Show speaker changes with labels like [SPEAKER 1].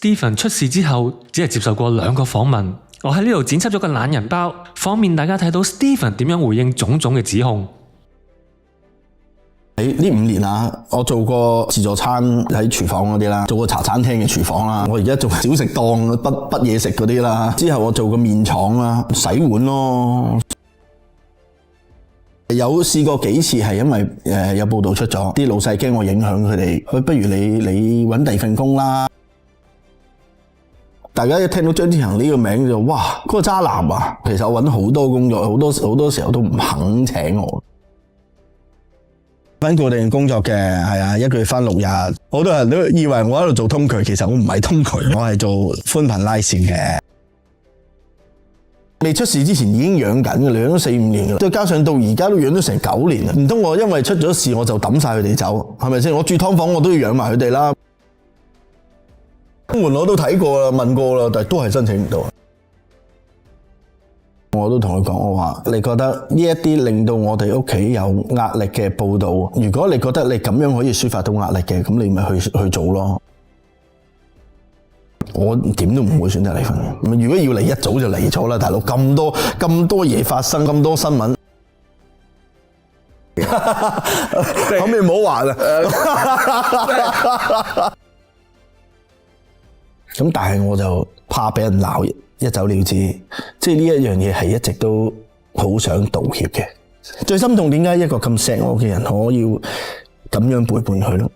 [SPEAKER 1] Stephen 出事之後，只係接受過2個訪問。我喺呢度剪輯咗個懶人包，方便大家睇到 Stephen 點樣回應種種嘅指控。
[SPEAKER 2] 喺呢5年啊，我做過自助餐喺廚房嗰啲啦，做過茶餐廳嘅廚房啦，我而家做小食檔不嘢食嗰啲啦，之後我做過麵廠啦，洗碗咯。有試過幾次係因為有報道出咗，啲老細驚我影響佢哋，不如你揾第二份工啦。大家一聽到張之恒呢個名就哇，嗰個渣男啊！其實我揾好多工作，好多時候都唔肯請我。返固定工作嘅係啊，一個月返6日，好多人都以為我喺度做通渠，其實我唔係通渠，我係做寬頻拉線嘅。未出事之前已經養緊嘅，養咗4-5年嘅，再加上到而家都養咗成9年啦，唔通我因為出咗事我就抌晒佢哋走，係咪先？我住劏房我都要養埋佢哋啦。門我都睇過啦，問過啦，但係都係申請唔到。我都同佢講，我話你覺得呢一啲令到我哋屋企有壓力嘅報道，如果你覺得你咁樣可以抒發到壓力嘅，咁你咪去做咯。我點都唔會選擇離婚嘅。如果要離，一早就離咗啦，大佬。咁多嘢發生，咁多新聞，可唔可以唔好話啦？咁但係我就怕俾人鬧，一走了之。即係呢一樣嘢係一直都好想道歉嘅。最心痛點解一個咁錫我嘅人，我要咁樣背叛佢咯？